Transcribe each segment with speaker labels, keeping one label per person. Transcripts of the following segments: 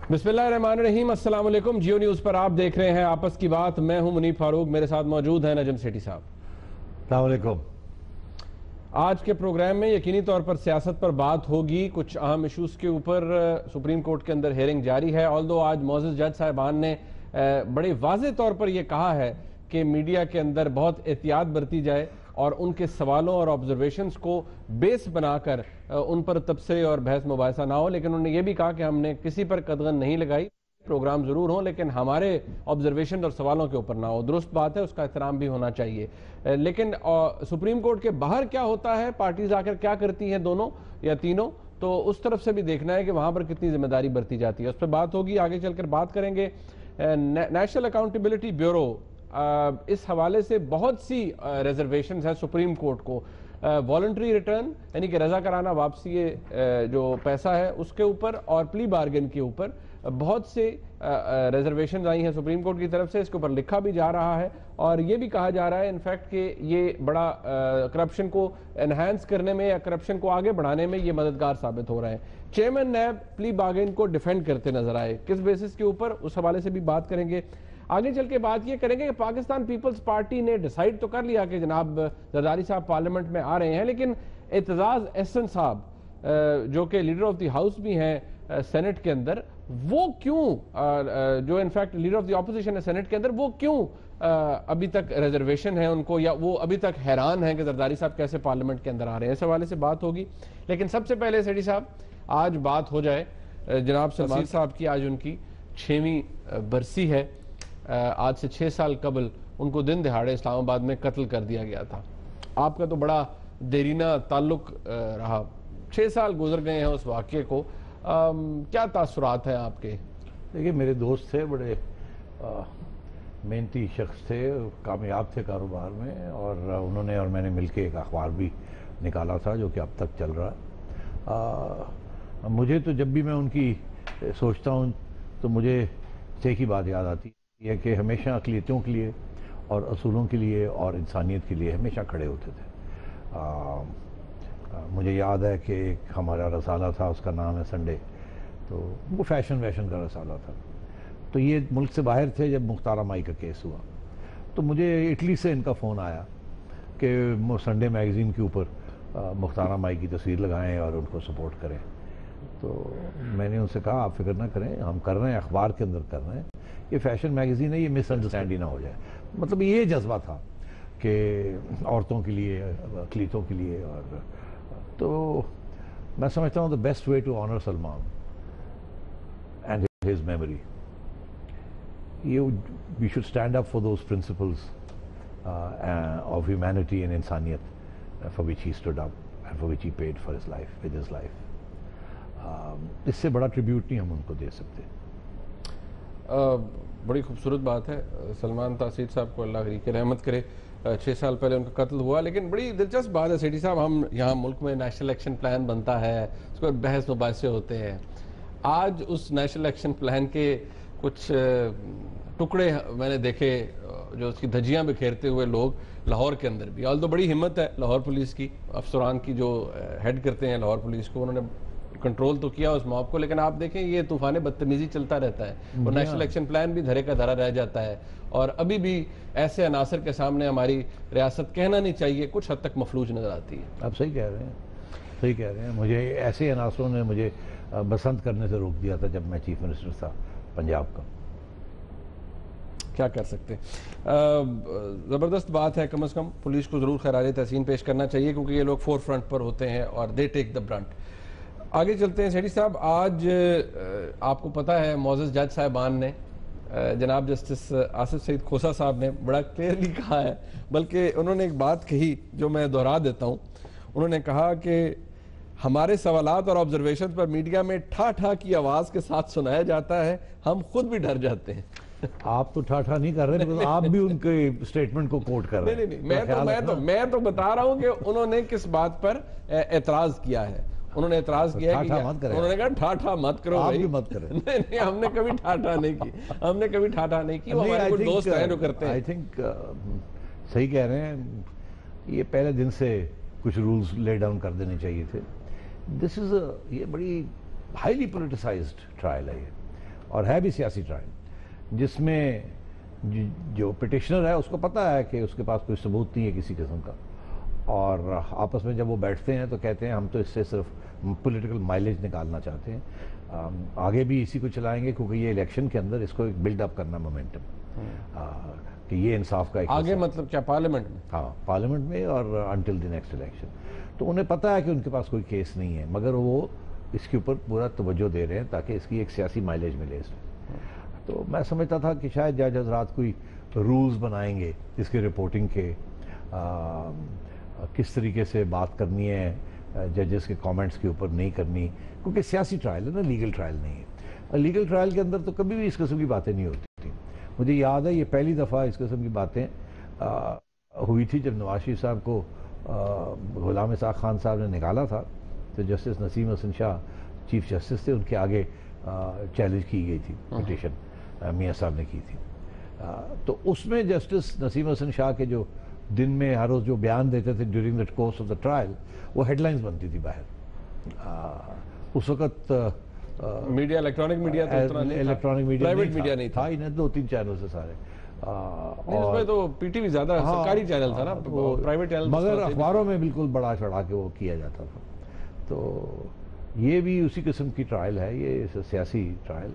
Speaker 1: बिस्मिल्लाहिर्रहमानिर्रहीम, अस्सलाम वालेकुम। जियो न्यूज़ पर आप देख रहे हैं आपस की बात। मैं हूं मुनीफ फारूक, मेरे साथ मौजूद हैं नजम सेठी साहब।
Speaker 2: अस्सलाम वालेकुम।
Speaker 1: आज के प्रोग्राम में यकीनी तौर पर सियासत पर बात होगी, कुछ अहम इशूज़ के ऊपर। सुप्रीम कोर्ट के अंदर हेयरिंग जारी है। ऑल्दो आज मोअज़्ज़ज़ जज साहिबान ने बड़े वाज़ेह तौर पर यह कहा है कि मीडिया के अंदर बहुत एहतियात बरती जाए और उनके सवालों और ऑब्जर्वेशंस को बेस बनाकर उन पर तबसरे और बहस मुबाहिसा ना हो। लेकिन उन्होंने ये भी कहा कि हमने किसी पर कदगन नहीं लगाई, प्रोग्राम जरूर हो लेकिन हमारे ऑब्जर्वेशन और सवालों के ऊपर ना हो। दुरुस्त बात है, उसका एहतराम भी होना चाहिए। लेकिन सुप्रीम कोर्ट के बाहर क्या होता है, पार्टीज आकर क्या करती हैं, दोनों या तीनों, तो उस तरफ से भी देखना है कि वहां पर कितनी जिम्मेदारी बरती जाती है। उस पर बात होगी, आगे चलकर बात करेंगे। नेशनल अकाउंटेबिलिटी ब्यूरो, इस हवाले से बहुत सी रिजर्वेशन है सुप्रीम कोर्ट को। वॉलंटरी रिटर्न यानी कि रजा कराना वापसी जो पैसा है उसके ऊपर और प्ली बार्गेन के ऊपर बहुत से रिजर्वेशन आई हैं सुप्रीम कोर्ट की तरफ से। इसके ऊपर लिखा भी जा रहा है और ये भी कहा जा रहा है इनफैक्ट कि ये बड़ा करप्शन को एनहांस करने में या करप्शन को आगे बढ़ाने में ये मददगार साबित हो रहे हैं। चेयरमैन नैब प्ली बार्गेन को डिफेंड करते नजर आए, किस बेसिस के ऊपर, उस हवाले से भी बात करेंगे। आगे चल के बात ये करेंगे कि पाकिस्तान पीपल्स पार्टी ने डिसाइड तो कर लिया कि जनाब जरदारी साहब पार्लियामेंट में आ रहे हैं, लेकिन एतजाज एहसन साहब जो कि लीडर ऑफ द हाउस भी हैं सेनेट के अंदर, वो क्यों, जो in fact leader of the opposition है सेनेट के अंदर, वो क्यों अभी तक रिजर्वेशन है उनको, या वो अभी तक हैरान है कि जरदारी साहब कैसे पार्लियामेंट के अंदर आ रहे हैं। इस हवाले से बात होगी। लेकिन सबसे पहले सेठी साहब आज बात हो जाए जनाब सलमान साहब की। आज उनकी 6वीं बरसी है। आज से 6 साल कबल उनको दिन दिहाड़े इस्लामाबाद में कत्ल कर दिया गया था। आपका तो बड़ा देरीना ताल्लुक रहा, 6 साल गुजर गए हैं उस वाक़े को। क्या तासुरात हैं आपके?
Speaker 2: देखिए, मेरे दोस्त थे, बड़े मेहनती शख्स थे, कामयाब थे कारोबार में, और उन्होंने और मैंने मिलके एक अखबार भी निकाला था जो कि अब तक चल रहा है। मुझे तो जब भी मैं उनकी सोचता हूँ तो मुझे एक ही बात याद आती है कि हमेशा अक़लियतों के लिए और असूलों के लिए और इंसानियत के लिए हमेशा खड़े होते थे। मुझे याद है कि एक हमारा रसाला था, उसका नाम है संडे, तो वो फैशन का रसाला था। तो ये मुल्क से बाहर थे जब मुख्तार माई का केस हुआ, तो मुझे इटली से इनका फ़ोन आया कि संडे मैगज़ीन के ऊपर मुख्तार माई की तस्वीर लगाएं और उनको सपोर्ट करें। तो मैंने उनसे कहा आप फिक्र ना करें, हम कर रहे हैं, अखबार के अंदर कर रहे हैं, ये फैशन मैगज़ीन है, ये मिसअंडरस्टैंड ही ना हो जाए। मतलब ये जज्बा था कि औरतों के लिए, अक़लियतों के लिए। और तो मैं समझता हूँ the best way to honour Salman and his memory, we should stand up for those principles of humanity and इंसानियत for which he stood up and for which he paid for his life with his life. इससे बड़ा tribute नहीं हम उनको दे सकते।
Speaker 1: बड़ी खूबसूरत बात है। सलमान तासीर साहब को अल्लाह की रहमत करे। 6 साल पहले उनका कत्ल हुआ, लेकिन बड़ी दिलचस्प बात है सेठी साहब, हम यहाँ मुल्क में नेशनल एक्शन प्लान बनता है, उस पर बहस मुबाहिसे होते हैं। आज उस नेशनल एक्शन प्लान के कुछ टुकड़े मैंने देखे जो उसकी धज्जियाँ बिखेरते हुए लोग लाहौर के अंदर भी। ऑल्दो बड़ी हिम्मत है लाहौर पुलिस की, अफसरान की जो हेड करते हैं लाहौर पुलिस को, उन्होंने कंट्रोल तो किया उस मॉब को, लेकिन आप देखें ये तूफान बदतमीजी चलता रहता है और नेशनल एक्शन प्लान भी धरे का धरा रह जाता है। और अभी भी ऐसे अनासर के सामने हमारी रियासत, कहना नहीं चाहिए, कुछ हद तक मफलूज नजर आती है।
Speaker 2: आप सही कह रहे हैं, सही कह रहे हैं। मुझे ऐसे अनासरों ने मुझे बसंत करने से रोक दिया था जब मैं चीफ मिनिस्टर था पंजाब का।
Speaker 1: क्या कर सकते हैं। ज़बरदस्त बात है, कम से कम पुलिस को ज़रूर खैरात तहसीन पेश करना चाहिए क्योंकि ये लोग फोर फ्रंट पर होते हैं और दे टेक द ब्रंट। आगे चलते हैं सेठी साहब। आज आपको पता है मोअज़्ज़ज़ जज साहिबान ने, जनाब जस्टिस आसिफ सईद खोसा साहब ने बड़ा क्लियरली कहा है, बल्कि उन्होंने एक बात कही जो मैं दोहरा देता हूँ। उन्होंने कहा कि हमारे सवालात और ऑब्जर्वेशन पर मीडिया में ठा ठा की आवाज़ के साथ सुनाया जाता है, हम खुद भी डर जाते हैं।
Speaker 2: आप तो ठाठा नहीं कर रहे, तो आप भी उनके स्टेटमेंट को कोट कर रहे हैं।
Speaker 1: नहीं, मैं तो बता रहा हूँ कि उन्होंने किस बात पर एतराज किया है। उन्होंने एतराज किया है कि उन्होंने कहा ठाठा मत करो,
Speaker 2: आप भी मत करें।
Speaker 1: नहीं, हमने कभी ठाठा नहीं की, हमने कभी ठाठा नहीं की। वो हमारे कुछ दोस्त हैं जो करते हैं।
Speaker 2: आई थिंक सही कह रहे हैं, ये पहले दिन से कुछ रूल्स ले डाउन कर देने चाहिए थे। दिस इज ये बड़ी हाईली पोलिटिसाइज्ड ट्रायल है ये, और है भी सियासी ट्रायल, जिसमें जो पिटिशनर है उसको पता है कि उसके पास कोई सबूत नहीं है किसी किस्म का, और आपस में जब वो बैठते हैं तो कहते हैं हम तो इससे सिर्फ पॉलिटिकल माइलेज निकालना चाहते हैं, आगे भी इसी को चलाएंगे क्योंकि ये इलेक्शन के अंदर इसको एक बिल्डअप करना मोमेंटम कि ये इंसाफ का एक
Speaker 1: आगे मतलब क्या पार्लियामेंट में?
Speaker 2: हाँ, पार्लियामेंट में और अनटिल द नेक्स्ट इलेक्शन। तो उन्हें पता है कि उनके पास कोई केस नहीं है, मगर वो इसके ऊपर पूरा तवज्जो दे रहे हैं ताकि इसकी एक सियासी माइलेज मिले इसमें। तो मैं समझता था कि शायद जज हज़रात कोई रूल्स बनाएंगे इसकी रिपोर्टिंग के, किस तरीके से बात करनी है जजेस के कमेंट्स के ऊपर, नहीं करनी, क्योंकि सियासी ट्रायल है ना, लीगल ट्रायल नहीं है। लीगल ट्रायल के अंदर तो कभी भी इस किस्म की बातें नहीं होती थी। मुझे याद है ये पहली दफ़ा इस किस्म की बातें हुई थी जब नवाज शरीफ साहब को गुलाम इसाक खान साहब ने निकाला था, तो justice Naseem Hasan Shah chief justice थे, उनके आगे चैलेंज की गई थी पिटीशन, मियाँ साहब ने की थी। तो उसमें जस्टिस नसीम हसन शाह के जो दिन में हर रोज़ जो बयान देते थे during the course of the trial, वो हेडलाइंस बनती थी बाहर। उस वक्त
Speaker 1: मीडिया, इलेक्ट्रॉनिक मीडिया तो उतना नहीं था,
Speaker 2: इलेक्ट्रॉनिक मीडिया
Speaker 1: प्राइवेट मीडिया नहीं था,
Speaker 2: इन्हें 2-3 चैनल से सारे,
Speaker 1: उसमें तो पीटीवी ज्यादा सरकारी चैनल था ना, प्राइवेट चैनल,
Speaker 2: मगर अखबारों में बिल्कुल बड़ा चढ़ा के वो किया जाता था। तो ये भी उसी किस्म की ट्रायल है, ये सियासी ट्रायल,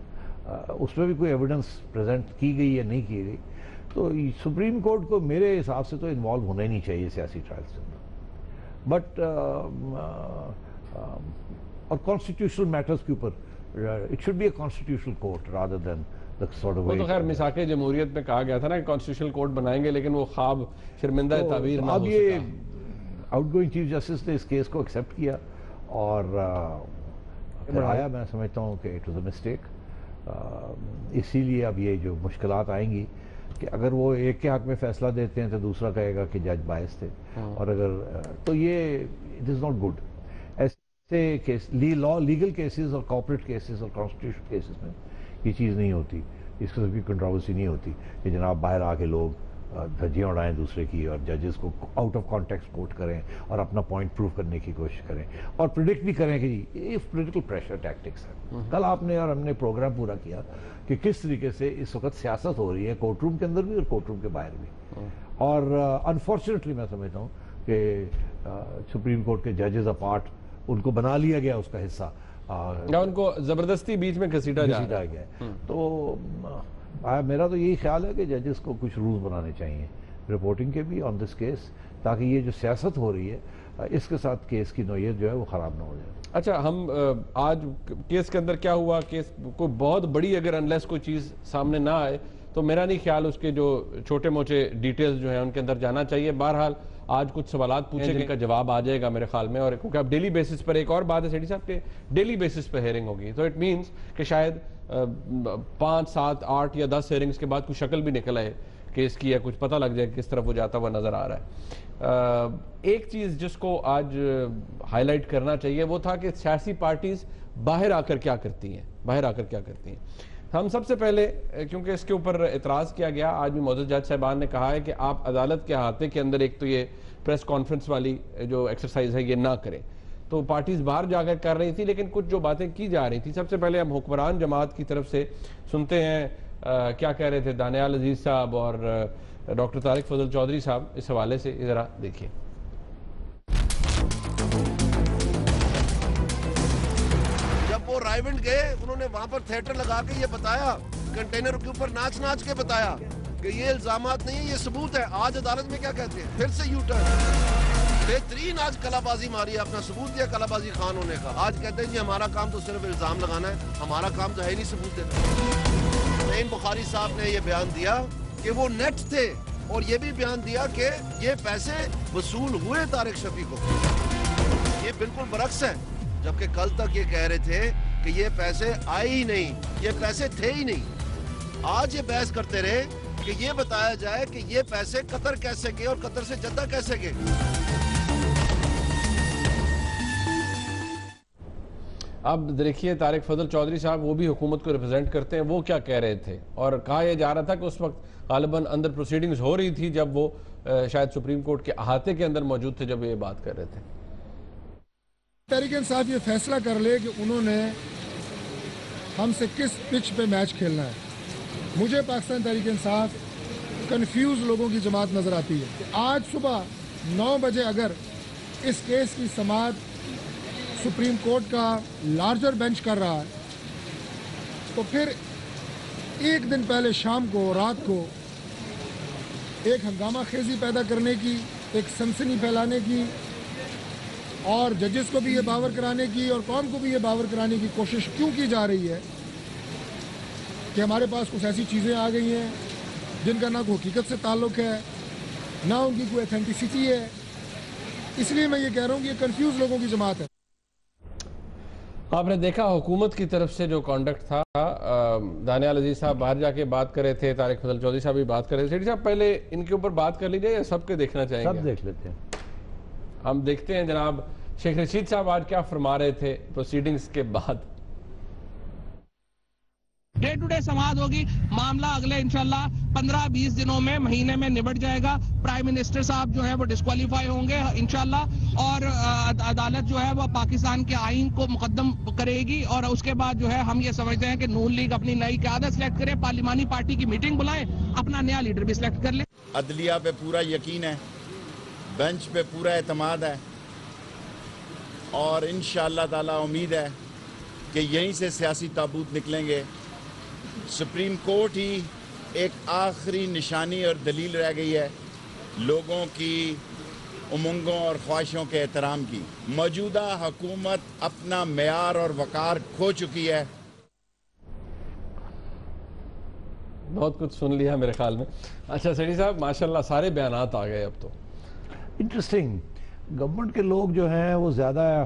Speaker 2: उसमें भी कोई एविडेंस प्रेजेंट की गई या नहीं की गई, तो सुप्रीम कोर्ट को मेरे हिसाब से तो इन्वॉल्व होना ही नहीं चाहिए सियासी ट्रायल्स के अंदर। बट और कॉन्स्टिट्यूशनल मैटर्स के ऊपर it should be a constitutional court rather than the sort of वे।
Speaker 1: तो खैर मिसाके जमहूरियत में कहा गया था ना कि कॉन्स्टिट्यूशनल कोर्ट बनाएंगे, लेकिन वो ख्वाब शर्मिंदा ताबीर ना हो
Speaker 2: अब ये आउटगोइंग चीफ जस्टिस ने इस केस को एक्सेप्ट किया और आया। मैं समझता हूँ कि इट वाज अ मिस्टेक, इसीलिए अब ये जो मुश्किलात आएंगी कि अगर वो एक के हक में फैसला देते हैं तो दूसरा कहेगा कि जज बायस थे, और अगर तो ये इट इज़ नॉट गुड। ऐसे केस लीगल केसेस और कॉर्पोरेट केसेस और कॉन्स्टिट्यूशन केसेस में ये चीज़ नहीं होती, इस किस्म की कंट्रोवर्सी नहीं होती कि जनाब बाहर आके लोग धज्जियाँ उड़ाएं दूसरे की और जजेस को आउट ऑफ कॉन्टेक्स्ट कोट करें और अपना पॉइंट प्रूव करने की कोशिश करें और प्रिडिक्ट भी करें कि ये पॉलिटिकल प्रेशर टैक्टिक्स है। कल आपने और हमने प्रोग्राम पूरा किया कि किस तरीके से इस वक्त सियासत हो रही है कोर्ट रूम के अंदर भी और कोर्ट रूम के बाहर भी, और अनफॉर्चुनेटली मैं समझता हूँ कि सुप्रीम कोर्ट के जजेस अपार्ट उनको बना लिया गया उसका हिस्सा,
Speaker 1: या उनको जबरदस्ती बीच में घसीटा
Speaker 2: गया। तो मेरा तो यही ख्याल है कि जजेस को कुछ रूल्स बनाने चाहिए रिपोर्टिंग के भी ऑन दिस केस, ताकि ये जो सियासत हो रही है इसके साथ केस की नोयत जो है वो ख़राब ना हो जाए।
Speaker 1: अच्छा, हम आज केस के अंदर क्या हुआ, केस कोई बहुत बड़ी अगर अनलेस कोई चीज़ सामने ना आए तो मेरा नहीं ख्याल उसके जो छोटे मोटे डिटेल्स जो हैं उनके अंदर जाना चाहिए। बहरहाल आज कुछ सवालात पूछे जिनका जवाब आ जाएगा मेरे ख्याल में, और क्योंकि अब डेली बेसिस पर, एक और बात है सेठी साहब के, डेली बेसिस पर हेयरिंग होगी, तो इट मीन्स कि शायद 5, 7, 8 या 10 हेयरिंग्स के बाद कुछ शक्ल भी निकल आए केस की, या कुछ पता लग जाए किस तरफ वो जाता हुआ नजर आ रहा है। एक चीज़ जिसको आज हाईलाइट करना चाहिए वो था कि सियासी पार्टीज बाहर आकर क्या करती हैं, हम सबसे पहले, क्योंकि इसके ऊपर एतराज़ किया गया, आज भी मौजूद जज साहबान ने कहा है कि आप अदालत के अहाते के अंदर एक तो ये प्रेस कॉन्फ्रेंस वाली जो एक्सरसाइज है ये ना करें, तो पार्टीज बाहर जाकर कर रही थी, लेकिन कुछ जो बातें की जा रही थी, सबसे पहले हम हुक्मरान जमात की तरफ से सुनते हैं क्या कह रहे थे दानियाल अजीज साहब और डॉक्टर तारिक फजल चौधरी साहब इस हवाले से, ज़रा देखिए।
Speaker 3: वो रायविंड गए, उन्होंने वहां पर थिएटर लगा के ये बताया, कंटेनर के ऊपर नाच नाच के बताया कि ये इल्जामात नहीं है, ये सबूत है। आज अदालत में क्या कहते हैं, फिर से यू टर्न, बेहतरीन आज कलाबाजी मारी, अपना सबूत दिया कलाबाजी खान होने का। आज कहते हैं जी हमारा काम तो सिर्फ इल्जाम लगाना है, हमारा काम तो है नहीं सबूत देना। नईम बुखारी साहब ने ये बयान दिया कि वो नेट थे, और ये भी बयान दिया कि ये पैसे वसूल हुए तारिक शफी को। ये बिल्कुल बरक्स है, जबकि कल तक ये कह रहे थे कि ये पैसे आए ही नहीं, ये पैसे थे ही नहीं। आज ये बहस करते रहे कि ये बताया जाए कि ये पैसे कतर कैसे गए और कतर से जद्दा कैसे गए।
Speaker 1: अब देखिए तारिक फजल चौधरी साहब, वो भी हुकूमत को रिप्रेजेंट करते हैं, वो क्या कह रहे थे, और कहा यह जा रहा था कि उस वक्त गालिबन अंदर प्रोसीडिंग्स हो रही थी जब वो शायद सुप्रीम कोर्ट के अहाते के अंदर मौजूद थे जब ये बात कर रहे थे।
Speaker 4: तहरीक इंसाफ ये फैसला कर ले कि उन्होंने हमसे किस पिच पे मैच खेलना है। मुझे पाकिस्तान तहरीक इंसाफ कंफ्यूज लोगों की जमात नज़र आती है। आज सुबह 9 बजे अगर इस केस की समाअत सुप्रीम कोर्ट का लार्जर बेंच कर रहा है तो फिर एक दिन पहले शाम को रात को एक हंगामा खेजी पैदा करने की, एक सनसनी फैलाने की और जजेस को भी ये बावर कराने की और कौम को भी ये बावर कराने की कोशिश क्यों की जा रही है कि हमारे पास कुछ ऐसी चीज़ें आ गई हैं जिनका ना कोई हकीकत से ताल्लुक़ है, ना उनकी कोई ऑथेंटिसिटी है। इसलिए मैं ये कह रहा हूँ कि ये कंफ्यूज लोगों की जमात है।
Speaker 1: आपने देखा हुकूमत की तरफ से जो कॉन्डक्ट था, दानियाल अजीज साहब बाहर जाके बात कर रहे थे, तारिक फजल चौधरी साहब भी बात कर रहे थे। सेठी साहब पहले इनके ऊपर बात कर लीजिए या सबके देखना चाहेंगे?
Speaker 2: सब देख लेते हैं।
Speaker 1: हम देखते हैं जनाब शेख रशीद साहब आज क्या फरमा रहे थे प्रोसीडिंग्स के बाद।
Speaker 5: डे टू डे समाअत होगी, मामला अगले इंशाल्लाह 15-20 दिनों में, महीने में निबट जाएगा। प्राइम मिनिस्टर साहब जो है वो डिस्क्वालीफाई होंगे इंशाल्लाह और अदालत जो है वो पाकिस्तान के आईन को मुकद्दम करेगी और उसके बाद जो है हम ये समझते हैं कि नून लीग अपनी नई क़यादत सिलेक्ट करे, पार्लिमानी पार्टी की मीटिंग बुलाए, अपना नया लीडर भी सिलेक्ट कर ले।
Speaker 6: अदलिया पे पूरा यकीन है, बेंच पे पूरा एतमाद है और इंशाअल्लाह ताला उम्मीद है कि यहीं से सियासी ताबूत निकलेंगे। सुप्रीम कोर्ट ही एक आखिरी निशानी और दलील रह गई है लोगों की उमंगों और ख्वाहिशों के एहतराम की। मौजूदा हुकूमत अपना मेयार और वकार खो चुकी है।
Speaker 1: बहुत कुछ सुन लिया मेरे ख्याल में। अच्छा सेठी साहब, माशाल्लाह सारे बयानात आ गए अब तो।
Speaker 2: इंटरेस्टिंग, गवर्नमेंट के लोग जो हैं वो ज़्यादा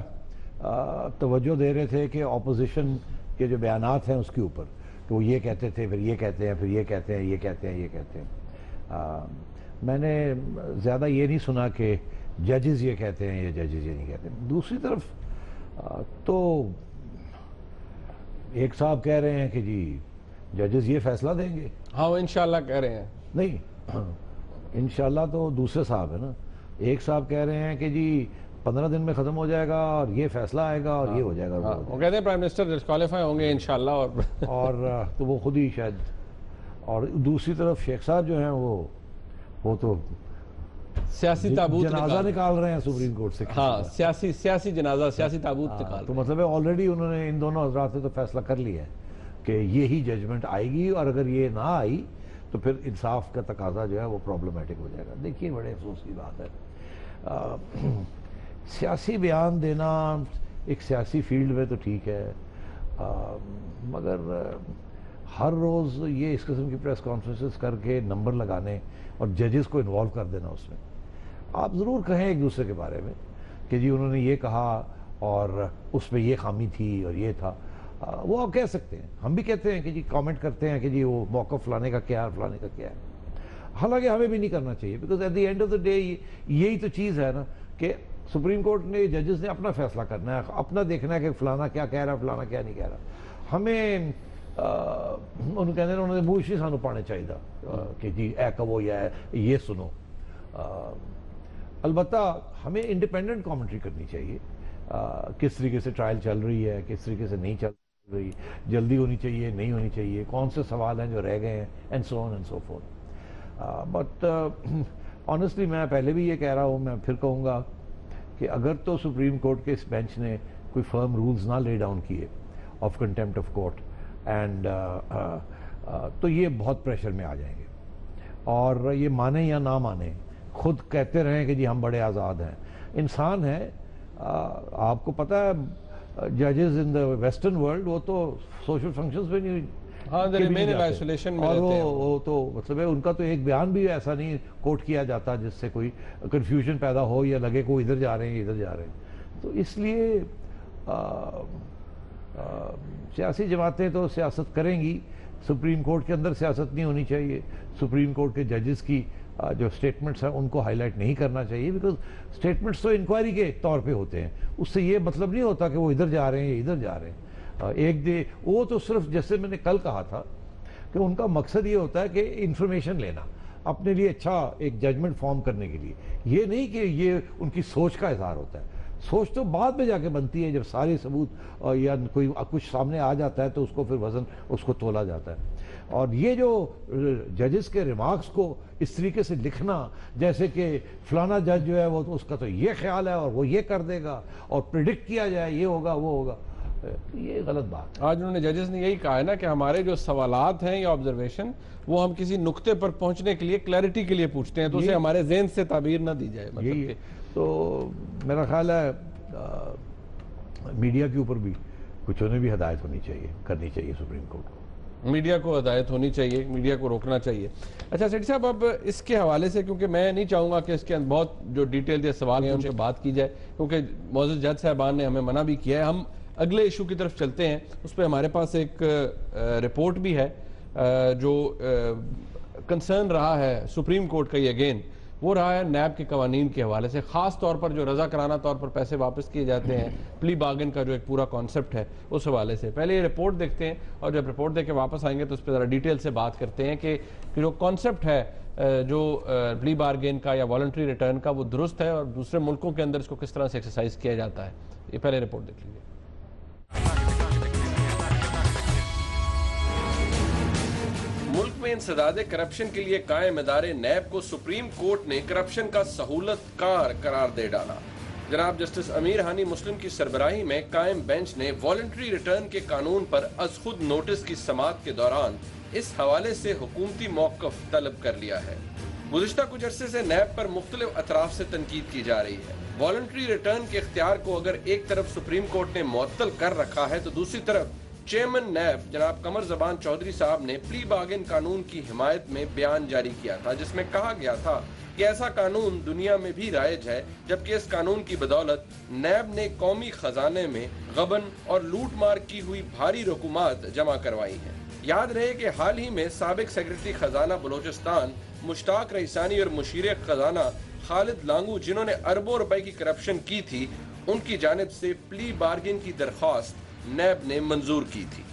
Speaker 2: तवज्जो दे रहे थे कि ऑपोजिशन के जो बयानात हैं उसके ऊपर, तो वो ये कहते थे, फिर ये कहते हैं, फिर ये कहते हैं, ये कहते हैं, ये कहते हैं। मैंने ज़्यादा ये नहीं सुना कि जजेस ये कहते हैं, ये जजेस ये नहीं कहते। दूसरी तरफ तो एक साहब कह रहे हैं कि जी जजेस ये फैसला देंगे।
Speaker 1: हाँ, वो इंशाल्लाह कह रहे हैं।
Speaker 2: नहीं, इंशाल्लाह तो दूसरे साहब है ना। एक साहब कह रहे हैं कि जी 15 दिन में ख़त्म हो जाएगा और ये फैसला आएगा और ये हो जाएगा।
Speaker 1: वो कहते हैं प्राइम मिनिस्टर डिस्क्वालीफाई होंगे इंशाल्लाह
Speaker 2: और तो वो खुद ही शायद। और दूसरी तरफ शेख साहब जो हैं वो तो
Speaker 1: सियासी ताबूत
Speaker 2: जनाजा निकाल रहे हैं सुप्रीम कोर्ट से।
Speaker 1: हाँ, सियासी जनाजा, सियासी ताबूत निकाल।
Speaker 2: तो मतलब है ऑलरेडी उन्होंने इन दोनों हजरात से तो फैसला कर लिया है कि ये ही जजमेंट आएगी और अगर ये ना आई तो फिर इंसाफ का तकाजा जो है वो प्रॉब्लमेटिक हो जाएगा। देखिए, बड़े अफसोस की बात है। सियासी बयान देना एक सियासी फील्ड में तो ठीक है, मगर हर रोज़ ये इस किस्म की प्रेस कॉन्फ्रेंसेस करके नंबर लगाने और जजेस को इन्वॉल्व कर देना उसमें, आप ज़रूर कहें एक दूसरे के बारे में कि जी उन्होंने ये कहा और उसमें ये खामी थी और ये था, वो आप कह सकते हैं। हम भी कहते हैं कि जी कमेंट करते हैं कि जी वो मौक़िफ़ फलाने का क्या है, फलाने का क्या है। हालांकि हमें भी नहीं करना चाहिए, because at the end of the day यही तो चीज़ है ना कि सुप्रीम कोर्ट ने, जजेस ने अपना फैसला करना है, अपना देखना है कि फलाना क्या कह रहा है, फलाना क्या नहीं कह रहा। हमें उन्होंने कहते हैं उन्होंने मूछ नहीं सानू पाने चाहिए कि जी ए कहो या ये सुनो। अलबत्ता हमें इंडिपेंडेंट कमेंट्री करनी चाहिए, किस तरीके से ट्रायल चल रही है, किस तरीके से नहीं चल रही, जल्दी होनी चाहिए, नहीं होनी चाहिए, कौन से सवाल हैं जो रह गए हैं, and so on and so fourth. But honestly मैं पहले भी ये कह रहा हूँ, मैं फिर कहूँगा कि अगर तो सुप्रीम कोर्ट के इस बेंच ने कोई फर्म रूल्स ना ले डाउन किए of contempt of court and तो ये बहुत प्रेशर में आ जाएंगे और ये माने या ना माने खुद कहते रहें कि जी हम बड़े आज़ाद हैं। इंसान है, आपको पता है जजेस इन द वेस्टर्न वर्ल्ड वो तो सोशल फंक्शंस में नहीं,
Speaker 1: आइसोलेशन में
Speaker 2: और वो तो मतलब है उनका तो एक बयान भी ऐसा नहीं कोट किया जाता जिससे कोई कंफ्यूजन पैदा हो या लगे को इधर जा रहे हैं इधर जा रहे हैं। तो इसलिए सियासी जमातें तो सियासत करेंगी, सुप्रीम कोर्ट के अंदर सियासत नहीं होनी चाहिए। सुप्रीम कोर्ट के जजेस की जो स्टेटमेंट्स हैं उनको हाईलाइट नहीं करना चाहिए, बिकॉज स्टेटमेंट्स तो इंक्वायरी के तौर पे होते हैं, उससे ये मतलब नहीं होता कि वो इधर जा रहे हैं या इधर जा रहे हैं। वो तो सिर्फ जैसे मैंने कल कहा था कि उनका मकसद ये होता है कि इंफॉर्मेशन लेना अपने लिए अच्छा एक जजमेंट फॉर्म करने के लिए, ये नहीं कि ये उनकी सोच का इजहार होता है। सोच तो बाद में जाके बनती है, जब सारे सबूत या कोई कुछ सामने आ जाता है तो उसको फिर वजन उसको तोला जाता है। और ये जो जजेस के रिमार्क्स को इस तरीके से लिखना जैसे कि फलाना जज जो है वो तो उसका तो ये ख्याल है और वो ये कर देगा और प्रिडिक्ट किया जाए ये होगा वो होगा, ये गलत बात है।
Speaker 1: आज उन्होंने जजेस ने यही कहा है ना कि हमारे जो सवालात हैं या ऑब्जर्वेशन वो हम किसी नुक्ते पर पहुंचने के लिए, क्लैरिटी के लिए पूछते हैं, तो उसे हमारे ज़हन से ताबीर ना दी जाए।
Speaker 2: यही है। तो मेरा ख्याल है मीडिया के ऊपर भी कुछ उन्हें भी हदायत होनी चाहिए, करनी चाहिए सुप्रीम कोर्ट को।
Speaker 1: मीडिया को हदायत होनी चाहिए, मीडिया को रोकना चाहिए। अच्छा सेठी साहब, अब इसके हवाले से, क्योंकि मैं नहीं चाहूँगा कि इसके अंदर बहुत जो डिटेल या सवाल हैं उन पर बात की जाए, क्योंकि मौजूद जज साहबान ने हमें मना भी किया है। हम अगले इशू की तरफ चलते हैं। उस पर हमारे पास एक रिपोर्ट भी है जो कंसर्न रहा है सुप्रीम कोर्ट का ये अगेन, वो रहा है नैब के कवानीन के हवाले से, ख़ास तौर पर जो रजा कराना तौर पर पैसे वापस किए जाते हैं, प्ली बार्गेन का जो एक पूरा कॉन्सेप्ट है उस हवाले से। पहले ये रिपोर्ट देखते हैं और जब रिपोर्ट देख के वापस आएंगे तो उस पर ज़रा डिटेल से बात करते हैं कि जो कॉन्सेप्ट है जो प्ली बार्गेन का या वॉलंटरी रिटर्न का, वो दुरुस्त है और दूसरे मुल्कों के अंदर इसको किस तरह से एक्सरसाइज किया जाता है। ये पहले रिपोर्ट देख लीजिए। मुल्क में इंसदादे करप्शन के लिए कायम इदारे नैब को सुप्रीम कोर्ट ने करप्शन का सहूलतकार करार दे डाला। जनाब जस्टिस अमीर हानी मुस्लिम की सरबराही में कायम बेंच ने वॉलंटरी रिटर्न के कानून पर अज खुद नोटिस की समाअत के दौरान इस हवाले से हुकूमती मौक़िफ़ तलब कर लिया है। गुज़िश्ता कुछ अरसे से नैब पर मुख्तलिफ अतराफ से तनकीद की जा रही है। वॉलंटरी रिटर्न के इख्तियार को अगर एक तरफ सुप्रीम कोर्ट ने मुअत्तल कर रखा है तो दूसरी तरफ चेयरमैन नैब जनाब कमर ज़बान चौधरी साहब ने प्ली बार्गेन कानून की हिमायत में बयान जारी किया था, जिसमें कहा गया था कि ऐसा कानून दुनिया में भी राइज है, जबकि इस कानून की बदौलत नैब ने कौमी खजाने में गबन और लूट मार की हुई भारी रकूमात जमा करवाई हैं। याद रहे कि हाल ही में साबिक सेक्रेटरी खजाना बलोचिस्तान मुश्ताक रईसानी और मुशीर खजाना खालिद लांगू, जिन्होंने अरबों रुपए की करप्शन की थी, उनकी जानिब से प्ली बार्गेन की दरख्वास्त नैब ने मंजूर की थी।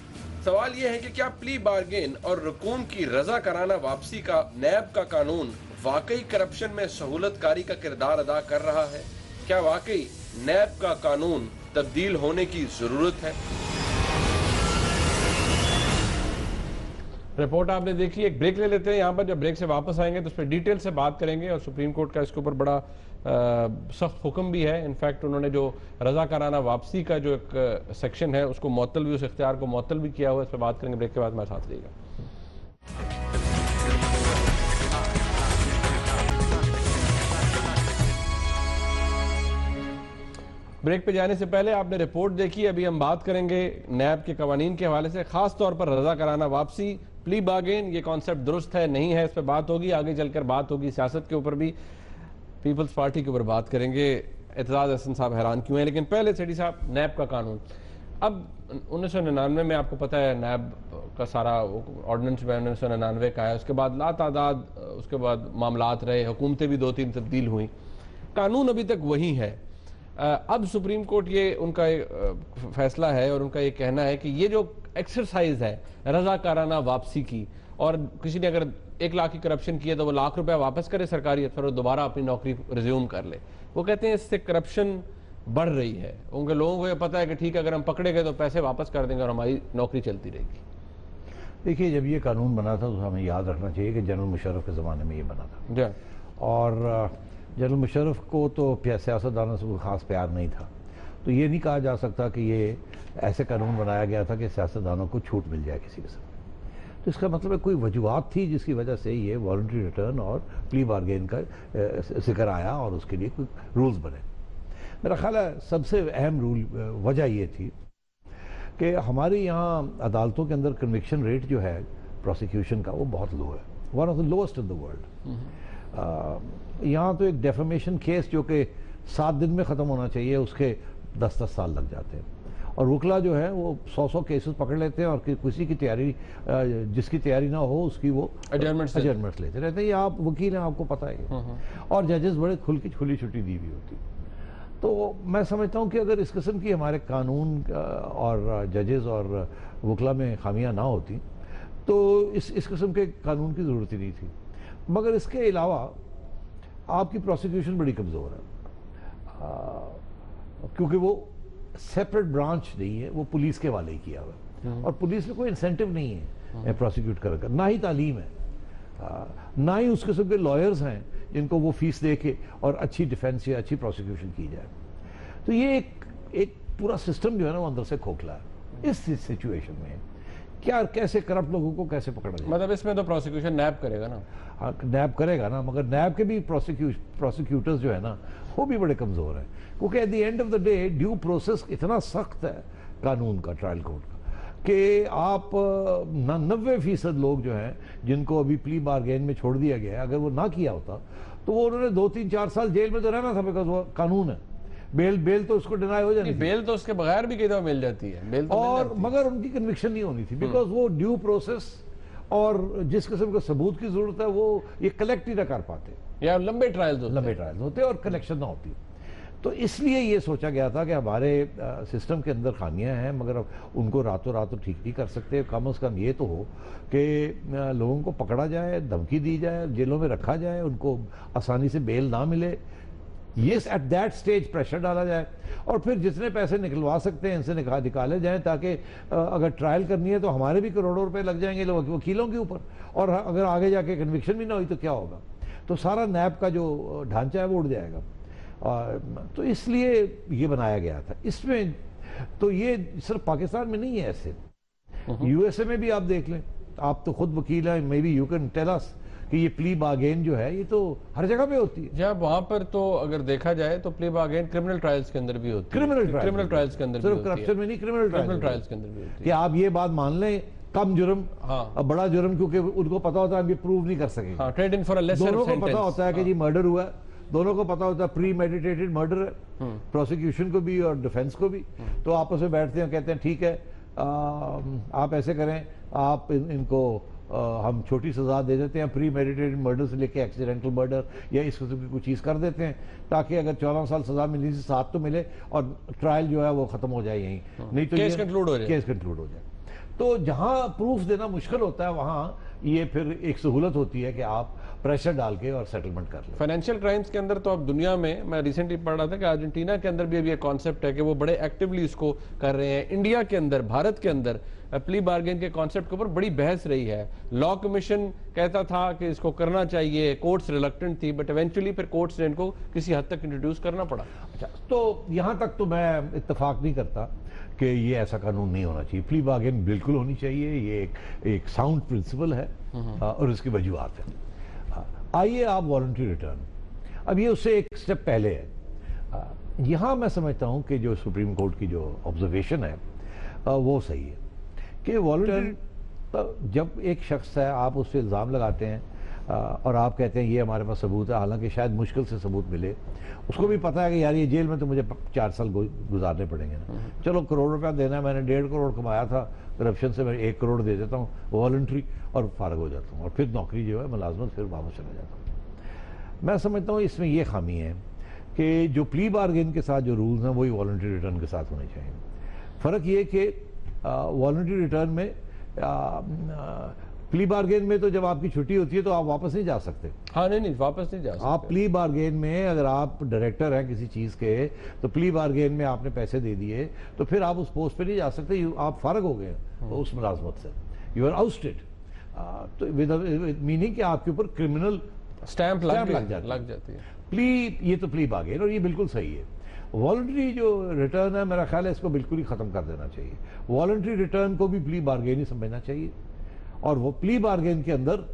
Speaker 1: सवाल यह है कि क्या प्ली बार्गेन और रकूम की रजा कराना वापसी का नैब का कानून वाकई करप्शन में सहूलतकारी का किरदार अदा कर रहा है? क्या वाकई नैब का कानून तब्दील होने की जरूरत है? रिपोर्ट आपने देखी। एक ब्रेक ले लेते हैं यहाँ पर, जब ब्रेक से वापस आएंगे तो उस पर डिटेल से बात करेंगे और सुप्रीम कोर्ट का इसके ऊपर बड़ा सख्त हुक्म भी है। इनफैक्ट उन्होंने जो रजा कराना वापसी का जो एक सेक्शन है उसको मुअत्तल भी, उस इख्तियार को मुअत्तल भी किया हुआ है। इस पर बात करेंगे ब्रेक के बाद। मेरे साथ रहिएगा। ब्रेक पे जाने से पहले आपने रिपोर्ट देखी, अभी हम बात करेंगे नैब के कवानीन के हवाले से, खास तौर पर रजा कराना वापसी, प्ली बार्गेन, ये कॉन्सेप्ट दुरुस्त है नहीं है, इस पर बात होगी। आगे चलकर बात होगी सियासत के ऊपर भी, पीपल्स पार्टी के ऊपर बात करेंगे, एतजाज हसन साहब हैरान क्यों हैं। लेकिन पहले सेठी साहब, नैब का कानून, अब 1999 में आपको पता है नैब का सारा ऑर्डिनेंस में 1999 का है, उसके बाद लातादाद उसके बाद मामलात रहे, हुकूमतें भी 2-3 तब्दील हुई, कानून अभी तक वही है। अब सुप्रीम कोर्ट ये उनका फैसला है और उनका ये कहना है कि ये जो एक्सरसाइज है रजाकाराना वापसी की, और किसी ने अगर 1 लाख की करप्शन की है तो वो लाख रुपया वापस करे सरकारी, फिर वो दोबारा अपनी नौकरी रिज्यूम कर ले। वो कहते हैं इससे करप्शन बढ़ रही है। उनके लोगों को ये पता है कि ठीक है, अगर हम पकड़े गए तो पैसे वापस कर देंगे और हमारी नौकरी चलती रहेगी।
Speaker 2: देखिए, जब ये कानून बना था तो हमें याद रखना चाहिए कि जनरल मुशर्रफ के ज़माने में ये बना था, और जनरल मुशर्रफ को तो सियासतदानों से कोई ख़ास प्यार नहीं था, तो ये नहीं कहा जा सकता कि ये ऐसे कानून बनाया गया था कि सियासतदानों को छूट मिल जाए किसी किस्म। तो इसका मतलब है कोई वजूहत थी जिसकी वजह से ये वॉलंटरी रिटर्न और प्ली बार्गेन का जिक्र आया और उसके लिए कोई रूल्स बने। मेरा ख्याल है सबसे अहम वजह ये थी कि हमारे यहाँ अदालतों के अंदर कन्विक्शन रेट जो है प्रोसिक्यूशन का वो बहुत लो है, one of the lowest in the world. यहाँ तो एक डेफेमेशन केस जो कि 7 दिन में ख़त्म होना चाहिए, उसके 10-10 साल लग जाते हैं, और वकला जो है वो 100 केसेस पकड़ लेते हैं और किसी की तैयारी, जिसकी तैयारी ना हो उसकी वो एडजर्नमेंट्स लेते रहते हैं। ये आप वकील हैं, आपको पता है। और जजेस बड़े खुली छुट्टी दी हुई होती। तो मैं समझता हूँ कि अगर इस किस्म की हमारे कानून और जजेस और वकला में खामियां ना होती तो इस किस्म के कानून की ज़रूरत ही नहीं थी। मगर इसके अलावा आपकी प्रोसिक्यूशन बड़ी कमज़ोर है। क्योंकि वो सेपरेट ब्रांच नहीं है, वो पुलिस के वाले ही किया हुआ है और पुलिस में कोई इंसेंटिव नहीं है प्रोसिक्यूट कर, ना ही तालीम है, ना ही उस किस्म के लॉयर्स हैं जिनको वो फीस दे के और अच्छी डिफेंस या अच्छी प्रोसिक्यूशन की जाए। तो ये एक पूरा सिस्टम जो है ना वो अंदर से खोखला है। इस सिचुएशन में क्या कैसे करप्ट लोगों को कैसे पकड़ा जाए?
Speaker 1: मतलब इसमें तो प्रोसिक्यूशन नैब करेगा ना?
Speaker 2: हाँ, नैब करेगा ना, मगर नैब के भी प्रोसिक्यूटर्स जो है ना वो भी बड़े कमज़ोर हैं, क्योंकि eight the end of the day due process इतना सख्त है कानून का, ट्रायल कोर्ट का, कि आप 90% लोग जो हैं जिनको अभी प्ली बारगेन में छोड़ दिया गया है, अगर वो ना किया होता तो वो उन्होंने 2-3-4 साल जेल में तो रहना था, बिकॉज वो कानून है। बेल तो उसको डिनाई हो जाती है,
Speaker 1: बेल तो उसके बगैर भी कई दफा मिल जाती है, बेल तो
Speaker 2: और मगर उनकी कन्विक्शन नहीं होनी थी, बिकॉज वो ड्यू प्रोसेस और जिस किस्म के सबूत की जरूरत है वो ये कलेक्ट ही ना कर पाते,
Speaker 1: या लंबे ट्रायल्स
Speaker 2: होते और कलेक्शन ना होती। तो इसलिए ये सोचा गया था कि हमारे सिस्टम के अंदर खामियां हैं, मगर अब उनको रातों रात तो ठीक नहीं कर सकते। कम से कम ये तो हो कि लोगों को पकड़ा जाए, धमकी दी जाए, जेलों में रखा जाए, उनको आसानी से बेल ना मिले, ये एट दैट स्टेज प्रेशर डाला जाए और फिर जितने पैसे निकलवा सकते हैं इनसे निकाले जाएं, ताकि अगर ट्रायल करनी है तो हमारे भी करोड़ों रुपए लग जाएंगे वकीलों के ऊपर, और अगर आगे जाके कन्विक्शन भी ना हुई तो क्या होगा? तो सारा नैब का जो ढांचा है वो उड़ जाएगा। तो इसलिए ये बनाया गया था। इसमें तो ये सिर्फ पाकिस्तान में नहीं है, ऐसे यूएसए में भी आप देख लें, आप तो खुद वकील हैं, maybe you can tell us कि ये प्ली बार्गेन जो है ये तो हर जगह पे होती है।
Speaker 1: जब वहां पर तो अगर देखा जाए तो प्ली बार्गेन क्रिमिनल ट्रायल्स के अंदर भी होती है, क्रिमिनल ट्रायल्स के अंदर
Speaker 2: सिर्फ करप्शन में नहीं, क्रिमिनल
Speaker 1: ट्रायल्स के अंदर भी होती है
Speaker 2: कि आप ये बात मान लें, कम जुर्म बड़ा जुर्म, क्योंकि उनको पता होता है अभी प्रूव नहीं कर सकेंगे।
Speaker 1: Trade in for a lesser
Speaker 2: दोनों को पता होता है कि जी मर्डर हुआ है, दोनों को पता होता है प्री मेडिटेटेड मर्डर है, प्रोसिक्यूशन को भी और डिफेंस को भी। तो आपस में बैठते हैं, कहते हैं ठीक है आप ऐसे करें, आप इनको हम छोटी सजा दे देते हैं, प्री मेडिटेटेड मर्डर से लेके एक्सीडेंटल मर्डर या इस किस्म की कुछ चीज़ कर देते हैं, ताकि अगर 14 साल सजा मिलने से 7 तो मिले और ट्रायल जो है वो खत्म हो जाए यहीं, नहीं तो
Speaker 1: केस कंक्लूड
Speaker 2: हो जाए। तो जहां प्रूफ देना मुश्किल होता है वहां ये फिर एक सहूलत होती है कि आप प्रेशर डाल के और सेटलमेंट कर लें।
Speaker 1: फाइनेंशियल क्राइम्स के अंदर तो अब दुनिया में, मैं रिसेंटली पढ़ रहा था कि अर्जेंटीना के अंदर भी अभी एक कॉन्सेप्ट है कि वो बड़े एक्टिवली इसको कर रहे हैं। इंडिया के अंदर, भारत के अंदर प्ली बार्गेन के कॉन्सेप्ट के ऊपर बड़ी बहस रही है। लॉ कमीशन कहता था कि इसको करना चाहिए, कोर्ट्स रिलक्टेंट थी, बट इवेंचुअली फिर कोर्ट्स ने इनको किसी हद तक इंट्रोड्यूस करना पड़ा।
Speaker 2: अच्छा, तो यहां तक तो मैं इत्तेफाक नहीं करता कि ये ऐसा कानून नहीं होना चाहिए। प्ली बार्गेन बिल्कुल होनी चाहिए, ये एक साउंड प्रिंसिपल है और इसकी वजूहत है। आइए आप वॉलंटरी रिटर्न, अब ये उससे एक स्टेप पहले है। यहां मैं समझता हूं कि जो सुप्रीम कोर्ट की जो ऑब्जर्वेशन है वो सही है कि वॉलंटरी, जब एक शख्स है आप उस पर इल्ज़ाम लगाते हैं और आप कहते हैं ये हमारे पास सबूत है, हालांकि शायद मुश्किल से सबूत मिले, उसको भी पता है कि यार ये जेल में तो मुझे 4 साल गुजारने पड़ेंगे ना, चलो करोड़ रुपया देना है, मैंने 1.5 करोड़ कमाया था करप्शन से, मैं 1 करोड़ दे देता हूँ वॉलंटरी और फारग हो जाता हूँ और फिर नौकरी जो है मुलाजमत फिर वापस चला जाता हूँ। मैं समझता हूँ इसमें ये खामी है कि जो प्ली बार्गेन के साथ जो रूल्स हैं वही वॉलंटरी रिटर्न के साथ होने चाहिए। फ़र्क ये कि वॉलंटरी रिटर्न में प्ली बार्गेन में तो जब आपकी छुट्टी होती है तो आप वापस नहीं जा सकते।
Speaker 1: हाँ, नहीं वापस नहीं जा सकते।
Speaker 2: आप प्ली बार्गेन में अगर आप डायरेक्टर हैं किसी चीज़ के तो प्ली बार्गेन में आपने पैसे दे दिए तो फिर आप उस पोस्ट पे नहीं जा सकते, आप फारग हो गए तो उस मुलाजमत से, यू आर आउटस्टेड। तो विद मीनिंग कि आपके ऊपर क्रिमिनल
Speaker 1: स्टैंप लग जाती है।
Speaker 2: ये तो प्ली बार्गेन और ये बिल्कुल सही है। वॉलंटरी जो रिटर्न है मेरा ख्याल है इसको बिल्कुल ही ख़त्म कर देना चाहिए। वॉलंटरी रिटर्न को भी प्ली बार्गेन ही समझना चाहिए और वो प्ली बार्गेन के अंदर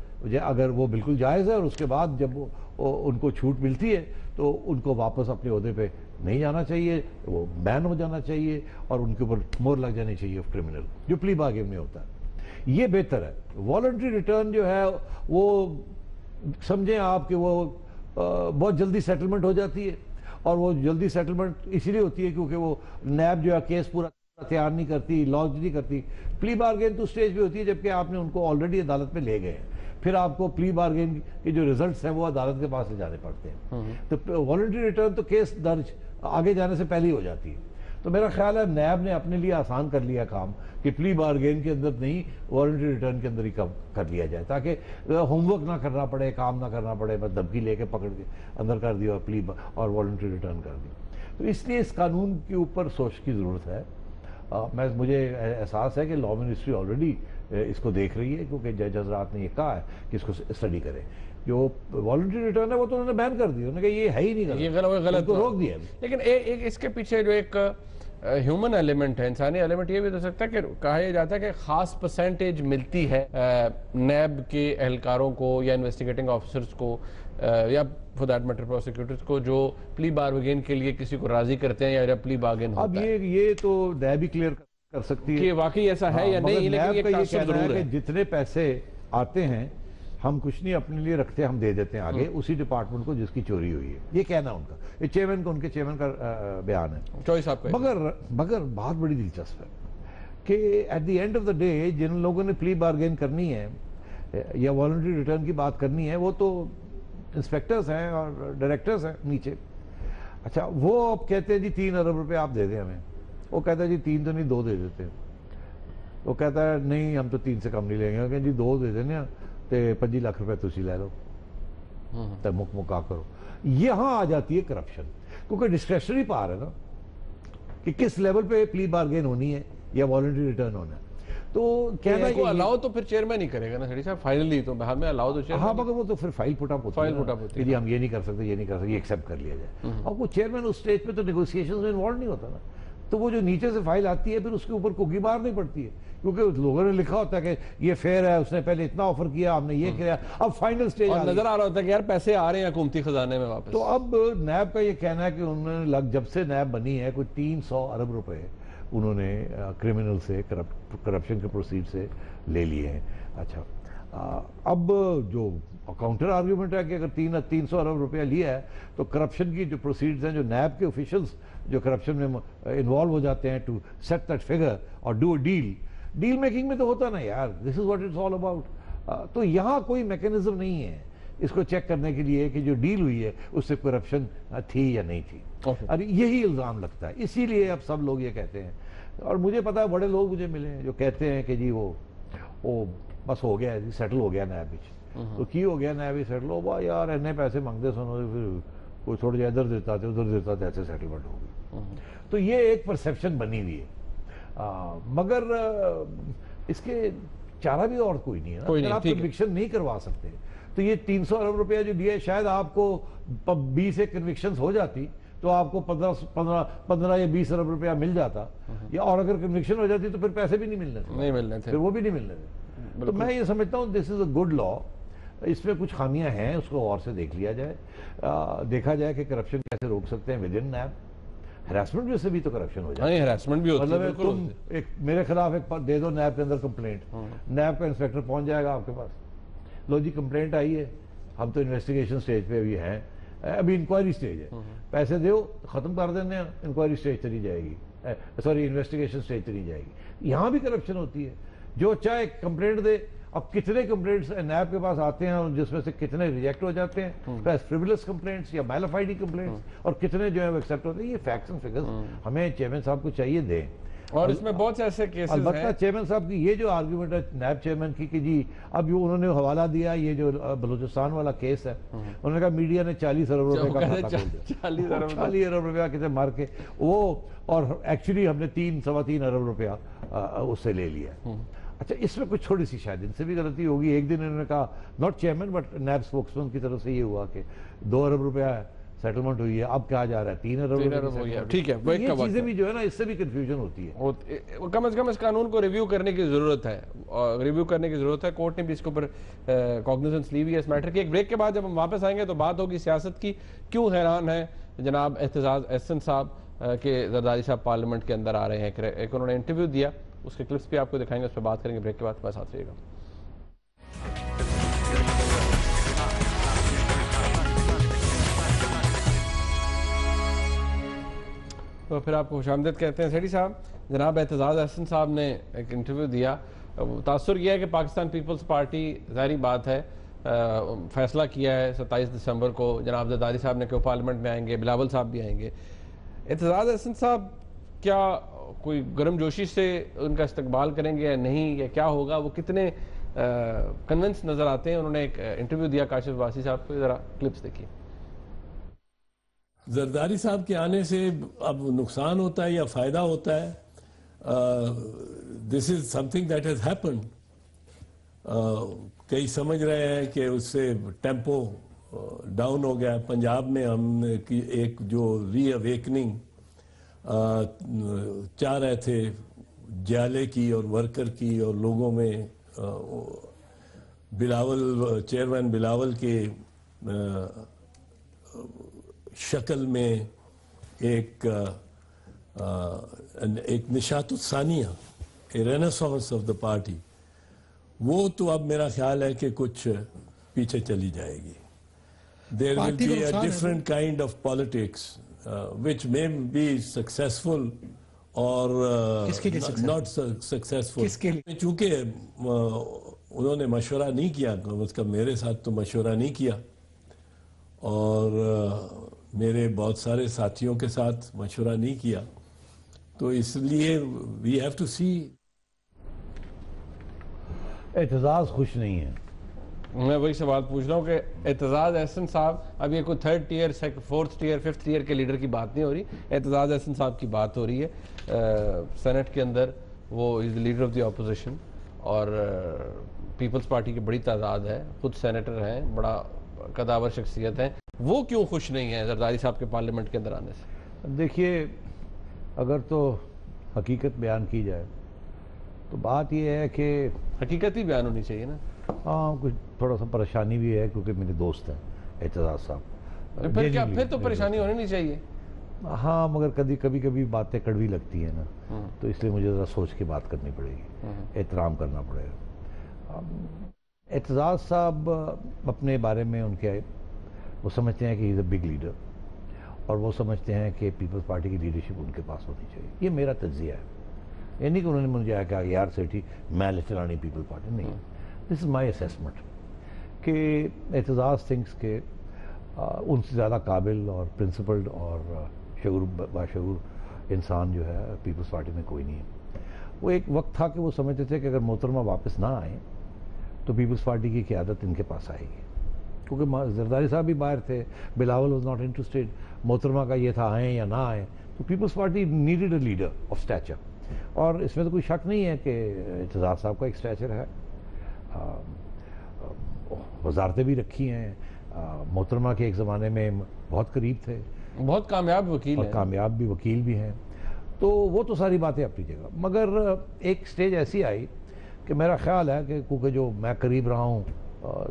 Speaker 2: अगर वो बिल्कुल जायज़ है और उसके बाद जब वो उनको छूट मिलती है तो उनको वापस अपने ओहदे पे नहीं जाना चाहिए, वो बैन हो जाना चाहिए और उनके ऊपर मोहर लग जानी चाहिए ऑफ क्रिमिनल, जो प्ली बार्गेन में होता है। ये बेहतर है। वॉलंटरी रिटर्न जो है वो समझें आप कि वो बहुत जल्दी सेटलमेंट हो जाती है और वो जल्दी सेटलमेंट इसीलिए होती है क्योंकि वो नैब जो है केस पूरा तैयार नहीं करती, लॉन्च नहीं करती। प्ली बार्गेन तो स्टेज पे होती है जबकि आपने उनको ऑलरेडी अदालत में ले गए, फिर आपको प्ली बार्गेन के जो रिजल्ट्स हैं वो अदालत के पास ले जाने पड़ते हैं। तो वॉलंटरी रिटर्न तो केस दर्ज आगे जाने से पहले ही हो जाती है। तो मेरा ख्याल है नैब ने अपने लिए आसान कर लिया काम कि प्ली बार्गेन के अंदर नहीं, वॉलंटरी रिटर्न के अंदर ही कम कर लिया जाए ताकि होमवर्क ना करना पड़े, काम ना करना पड़े, बस धमकी लेके पकड़ के अंदर कर दिया और प्ली और वॉलंटरी रिटर्न कर दी। तो इसलिए इस कानून के ऊपर सोच की ज़रूरत है। मुझे एहसास है कि लॉ मिनिस्ट्री ऑलरेडी इसको देख रही है, क्योंकि जज हजरात ने ये कहा है कि इसको स्टडी करें। जो वॉलंटरी रिटर्न है वो तो उन्होंने बैन कर दिया, उन्होंने कहा ये है ही नहीं,
Speaker 1: ये गलत
Speaker 2: तो रोक दिया।
Speaker 1: लेकिन एक इसके पीछे जो एक ह्यूमन एलिमेंट है, इंसानी एलिमेंट, ये भी हो सकता है कि कहा यह जाता है कि खास परसेंटेज मिलती है नैब के एहलकारों को या इन्वेस्टिगेटिंग ऑफिसर्स को या फॉर दैट मैटर प्रोसिक्यूटर्स को, जो प्ली बार्गेन के लिए किसी को राजी करते हैं या प्ली बार्गेन होता है।
Speaker 2: अब ये तो नैब भी क्लियर कर सकती है
Speaker 1: कि वाकई ऐसा है या नहीं, लेकिन ये तासुब जरूर है।
Speaker 2: जितने पैसे आते हैं हम कुछ नहीं अपने लिए रखते, हम दे देते हैं आगे उसी डिपार्टमेंट को जिसकी चोरी हुई है। ये कहना उनका, ये चेयरमैन का, उनके चेयरमैन का बयान है,
Speaker 1: चॉइस आपका।
Speaker 2: मगर बात बड़ी दिलचस्प है कि at the end of the day जिन लोगों ने प्ली बार्गेन करनी है या वॉलंटरी रिटर्न की बात करनी है, वो तो इंस्पेक्टर्स हैं और डायरेक्टर्स हैं नीचे। अच्छा, वो अब कहते हैं जी 3 अरब रुपए आप दे दें हमें, वो कहता है जी 3 तो नहीं 2 दे देते हैं। वो कहता है नहीं हम तो 3 से कम नहीं लेंगे, कहते जी 2 दे देने तो 25 लाख रुपए तुसी ले लो, तो मुका करो। यहां आ जाती है करप्शन, क्योंकि डिस्क्रेशनरी पावर है ना कि किस लेवल पे प्ली बार्गेन होनी है या वॉलंटरी रिटर्न होना है। तो कहना
Speaker 1: को अलाउ तो फिर चेयरमैन ही करेगा ना सेठी साहब, फाइनली तो बिहार में अलाउ तो चेयरमैन।
Speaker 2: हाँ, मगर वो तो फिर फाइल पुटअप होती
Speaker 1: है
Speaker 2: जी हम ये नहीं कर सकते, ये नहीं कर सकते, ये एक्सेप्ट कर लिया जाए। और वो चेयरमैन उस स्टेज पे तो नेगोशिएशन में इन्वॉल्व नहीं होता ना, तो वो जो नीचे से फाइल आती है फिर उसके ऊपर कुकी मार नहीं पड़ती है, क्योंकि लोगों ने लिखा होता है कि ये फेयर है, उसने पहले इतना ऑफर किया, हमने ये किया, अब फाइनल स्टेज
Speaker 1: नजर आ रहा होता है कि यार पैसे आ रहे हैं हुकूमती खजाने में वापस।
Speaker 2: तो अब नैब का ये कहना है कि उन्होंने जब से नैब बनी है कोई 300 अरब रुपए उन्होंने क्रिमिनल से, करप्शन के प्रोसीड से ले लिए हैं। अच्छा, अब जो काउंटर आर्ग्यूमेंट है कि अगर 300 अरब रुपया लिया है तो करप्शन की जो प्रोसीड्स हैं, जो नैब के ऑफिशियल्स जो करप्शन में इन्वॉल्व हो जाते हैं टू सेट दैट फिगर और डू अ डील मेकिंग में तो होता ना यार, this is what it's all about. तो यहाँ कोई मैकेनिज्म नहीं है इसको चेक करने के लिए कि जो डील हुई है उससे करप्शन थी या नहीं थी। अरे यही इल्ज़ाम लगता है, इसीलिए अब सब लोग ये कहते हैं। और मुझे पता है बड़े लोग मुझे मिले हैं जो कहते हैं कि जी वो बस हो गया जी, सेटल हो गया नैब विच, तो की हो गया नैब विच सेटल हो वाह यार इन्ने पैसे मंगते सुनो, फिर कोई थोड़ा जिहा इधर देता थे उधर देता थे, ऐसे सेटलमेंट हो गई। तो ये एक परसेप्शन बनी हुई है, मगर इसके चारा भी और कोई नहीं है ना, आप कन्विक्शन नहीं करवा सकते। तो ये 300 अरब रुपया जो दिया, शायद आपको 20 एक कन्विक्शन हो जाती तो आपको 15 या 20 अरब रुपया मिल जाता, या और अगर कन्विक्शन हो जाती तो फिर पैसे भी नहीं मिलने थे, फिर वो भी नहीं मिलने थे। तो मैं ये समझता हूँ this is a good law. इसमें कुछ खामियां हैं, उसको और से देख लिया जाए, देखा जाए कि करप्शन कैसे रोक सकते हैं विद इन नैब। हरासमेंट में से भी तो करप्शन हो जाए,
Speaker 1: हरासमेंट भी होती है।
Speaker 2: मतलब तुम एक मेरे खिलाफ एक दे दो नैब के अंदर कंप्लेंट, नैब का इंस्पेक्टर पहुंच जाएगा आपके पास, लो जी कंप्लेंट आई है, हम तो इन्वेस्टिगेशन स्टेज पे अभी हैं, अभी इंक्वायरी स्टेज है, पैसे दो खत्म कर देने, इंक्वायरी स्टेज चली जाएगी, सॉरी इन्वेस्टिगेशन स्टेज चली जाएगी। यहाँ भी करप्शन होती है, जो चाहे कंप्लेंट दे। अब कितने कंप्लेंट्स नैब के पास आते हैं और जिसमें से कितने रिजेक्ट हो जाते हैं, फ्रिवलेस कंप्लेंट्स या मैलिफाइड कंप्लेंट्स, और कितने जो है वो एक्सेप्ट होते हैं। ये फैक्ट्स एंड फिगर्स हमें चेयरमैन साहब को चाहिए दें।
Speaker 1: और इसमें बहुत से ऐसे केसेस हैं।
Speaker 2: अलबत्ता चेयरमैन साहब की ये जो आर्गूमेंट है नैब चेयरमैन की कि जी अब ये उन्होंने हवाला दिया, ये जो बलूचिस्तान वाला केस है, उन्होंने कहा मीडिया ने 40 अरब रुपए का खाता खोल दिया, 40 अरब रुपया किसे मार के वो, और एक्चुअली हमने 3-3.25 अरब रुपया उससे ले लिया। अच्छा, इसमें कुछ थोड़ी सी शायद इनसे भी गलती होगी। एक दिन इन्होंने कहा, not chairman but NAB spokesman की तरफ से ये हुआ कि 2 अरब रुपया सेटलमेंट हुई है, अब कहा जा रहा है 3 अरब हो गया।
Speaker 1: ठीक है, वो
Speaker 2: ये चीजें भी जो है ना, इससे भी कंफ्यूजन होती है।
Speaker 1: कम से कम इस कानून को रिव्यू करने की जरूरत है, और रिव्यू करने की जरूरत है। कोर्ट ने भी इसके ऊपर कॉग्निजेंस ली हुई है इस मैटर की। एक ब्रेक के बाद जब हम वापस आएंगे तो बात होगी सियासत की। क्यों हैरान है जनाब एहतजाज एहसन साहब के जरदारी साहब पार्लियामेंट के अंदर आ रहे हैं, एक उन्होंने इंटरव्यू दिया, उसके क्लिप्स भी आपको दिखाएंगे, उस पर बात करेंगे ब्रेक के बाद। हमारे साथ रहिएगा। तो फिर आपको खुशामदीद कहते हैं सेठी साहब। जनाब एहतजाज एहसन साहब ने एक इंटरव्यू दिया, तासुर किया है कि पाकिस्तान पीपल्स पार्टी ज़ाहिर बात है फैसला किया है 27 दिसंबर को, जनाब जरदारी साहब ने कि वो पार्लियामेंट में आएंगे, बिलावल साहब भी आएंगे। एहतजाज एहसन साहब क्या कोई गर्मजोशी से उनका इस्तकबाल करेंगे या नहीं, या क्या होगा, वो कितने कन्विंस नज़र आते हैं? उन्होंने एक इंटरव्यू दिया काशिफ वासी साहब को, ज़रा क्लिप्स देखिए।
Speaker 7: जरदारी साहब के आने से अब नुकसान होता है या फ़ायदा होता है, this is something that has happened. कई समझ रहे हैं कि उससे टेम्पो डाउन हो गया। पंजाब में हमने की एक जो रीअवेकनिंग चाह रहे थे जाले की और वर्कर की, और लोगों में बिलावल, चेयरमैन बिलावल के शक्ल में एक निशातुस्सानिया, ए रेनेसांस ऑफ द पार्टी, वो तो अब मेरा ख्याल है कि कुछ पीछे चली जाएगी। There will be a different kind of politics which may be successful or not successful। चूंकि उन्होंने मशवरा नहीं किया, उसका मेरे साथ तो मशवरा नहीं किया, और मेरे बहुत सारे साथियों के साथ मशवरा नहीं किया, तो इसलिए वी हैव टू सी।
Speaker 2: एतजाज खुश नहीं है।
Speaker 1: मैं वही सवाल पूछ रहा हूँ कि एतजाज एहसन साहब, अब ये कोई 3rd tier, 4th tier, 5th tier के लीडर की बात नहीं हो रही, एतजाज एहसन साहब की बात हो रही है। सेनेट के अंदर वो is the leader of the opposition, और पीपल्स पार्टी की बड़ी तादाद है, खुद सेनेटर हैं, बड़ा कदावर शख्सियत हैं। वो क्यों खुश नहीं है जरदारी साहब के पार्लियामेंट के अंदर आने से?
Speaker 2: देखिए, अगर तो हकीकत बयान की जाए तो बात यह है कि
Speaker 1: हकीकत ही बयान होनी चाहिए ना।
Speaker 2: हाँ, कुछ थोड़ा सा परेशानी भी है क्योंकि मेरे दोस्त हैं एतजाज साहब।
Speaker 1: फिर क्या, फिर तो परेशानी होनी नहीं चाहिए।
Speaker 2: हाँ, मगर कभी कभी बातें कड़वी लगती हैं ना, तो इसलिए मुझे ज़रा सोच के बात करनी पड़ेगी, एहतराम करना पड़ेगा। एतजाज साहब अपने बारे में उनके, वो समझते हैं कि he is a big leader, और वो समझते हैं कि पीपल्स पार्टी की लीडरशिप उनके पास होनी चाहिए। ये मेरा तज्जिया है। ये नहीं कि उन्होंने मुझे आया कि यार सेठी मैं ले चलानी पीपल पार्टी, नहीं। दिस इज़ माई असेसमेंट कि एतजाज थिंक्स के उनसे ज़्यादा काबिल और प्रिंसिपल्ड और बाशऊर इंसान जो है पीपल्स पार्टी में कोई नहीं है। वो एक वक्त था कि वो समझते थे कि अगर मोहतरमा वापस ना आए तो पीपल्स पार्टी की क़यादत इनके पास आएगी, क्योंकि जरदारी साहब भी बाहर थे, बिलावल वॉज नॉट इंटरेस्टेड, मोहतरमा का ये था आएँ या ना आएँ, तो Peoples Party needed a leader of stature. और इसमें तो कोई शक नहीं है कि एतजाज साहब का एक स्टैचर है, वजारतें भी रखी हैं, मोहतरमा के एक ज़माने में बहुत करीब थे,
Speaker 1: बहुत कामयाब वकील हैं,
Speaker 2: कामयाब भी वकील भी हैं, तो वो तो सारी बातें अपनी जगह। मगर एक स्टेज ऐसी आई कि मेरा ख्याल है कि क्योंकि जो मैं करीब रहा हूँ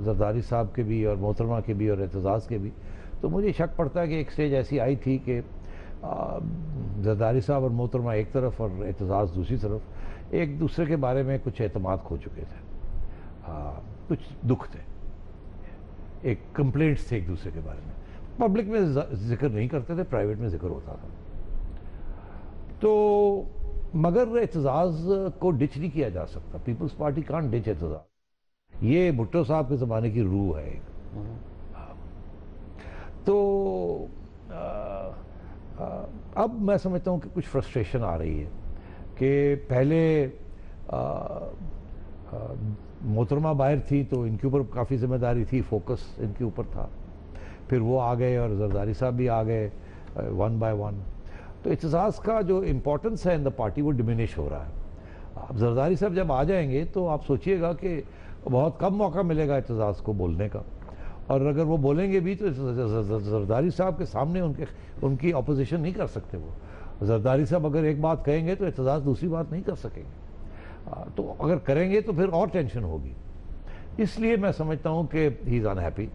Speaker 2: जरदारी साहब के भी और मोहतरमा के भी और एतजाज के भी, तो मुझे शक पड़ता है कि एक स्टेज ऐसी आई थी कि जरदारी साहब और मोहतरमा एक तरफ और एतजाज दूसरी तरफ एक दूसरे के बारे में कुछ एतमाद खो चुके थे, कुछ दुख थे, एक कंप्लेंट्स थे एक दूसरे के बारे में। पब्लिक में जिक्र नहीं करते थे, प्राइवेट में जिक्र होता था। तो मगर एतजाज को डिच नहीं किया जा सकता, पीपल्स पार्टी कांट डिच एतजाज। ये भुट्टो साहब के ज़माने की रूह है एक। तो अब मैं समझता हूँ कि कुछ फ्रस्ट्रेशन आ रही है कि पहले मोहतरमा बाहर थी तो इनके ऊपर काफ़ी जिम्मेदारी थी, फोकस इनके ऊपर था, फिर वो आ गए और जरदारी साहब भी आ गए वन बाय वन, तो एतजाज का जो इम्पोर्टेंस है इन द पार्टी वो डिमिनिश हो रहा है। अब जरदारी साहब जब आ जाएंगे तो आप सोचिएगा कि बहुत कम मौका मिलेगा एतजाज को बोलने का, और अगर वो बोलेंगे भी तो जरदारी साहब के सामने उनकी अपोजिशन नहीं कर सकते। वो जरदारी साहब अगर एक बात कहेंगे तो एतजाज दूसरी बात नहीं कर सकेंगे, तो अगर करेंगे तो फिर और टेंशन होगी। इसलिए मैं समझता हूँ कि ही इज़ अनहैप्पी।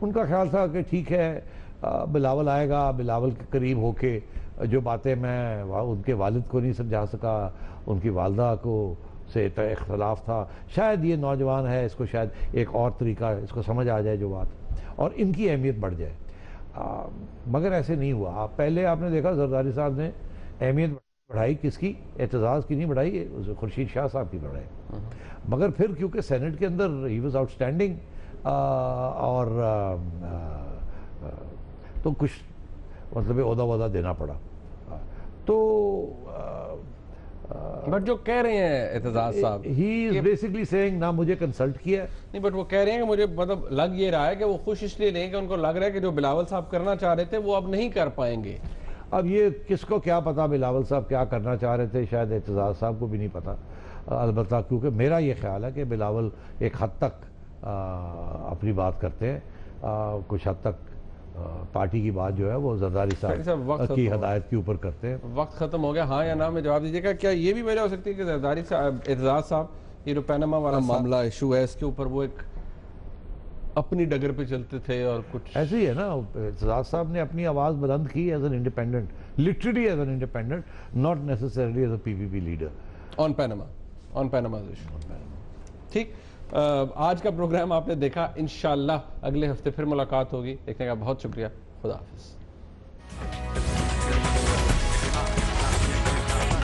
Speaker 2: उनका ख्याल था कि ठीक है बिलावल आएगा, बिलावल के करीब होके जो बातें मैं उनके वालिद को नहीं समझा सका, उनकी वालदा को से इख्तलाफ था, शायद ये नौजवान है, इसको शायद एक और तरीका इसको समझ आ जाए जो बात, और इनकी अहमियत बढ़ जाए। मगर ऐसे नहीं हुआ। पहले आपने देखा जरदारी साहब ने अहमियत बढ़ाई, किसकी? एतजाज की नहीं बढ़ाई, खुर्शीद शाह साहब की बढ़ाई। मगर फिर क्योंकि सेनेट के अंदर ही वॉज आउटस्टैंडिंग और तो कुछ मतलब ओहदा वोहदा देना पड़ा। तो
Speaker 1: बट जो कह रहे हैं एतजाज साहब,
Speaker 2: ही इज बेसिकली सेइंग ना मुझे कंसल्ट किया है।
Speaker 1: नहीं, बट वो कह रहे हैं कि मुझे मतलब लग ये रहा है कि वो खुश इसलिए नहीं कि उनको लग रहा है कि जो बिलावल साहब करना चाह रहे थे वो अब नहीं कर पाएंगे।
Speaker 2: अब ये किसको क्या पता बिलावल साहब क्या करना चाह रहे थे, शायद एतजाज साहब को भी नहीं पता। अलबत्ता क्योंकि मेरा ये ख्याल है कि बिलावल एक हद तक अपनी बात करते हैं, कुछ हद तक पार्टी की बात जो है वो जरदारी साहब की हदायत के ऊपर करते हैं।
Speaker 1: वक्त खत्म हो गया, हाँ या ना में जवाब दीजिएगा। क्या ये भी वजह हो सकती है कि जरदारी साहब, एतजाज साहब, ये जो पैनामा वाला मामला इशू है इसके ऊपर वो एक अपनी डगर पे चलते थे और कुछ
Speaker 2: ऐसे ही है ना, एतजाज साहब ने अपनी आवाज़ बुलंद की as an independent, literally as an independent, not necessarily as a PPP leader
Speaker 1: on Panama issue. ठीक, आज का प्रोग्राम आपने देखा, इंशाल्लाह अगले हफ्ते फिर मुलाकात होगी। देखने का बहुत शुक्रिया, खुदा हाफिज़।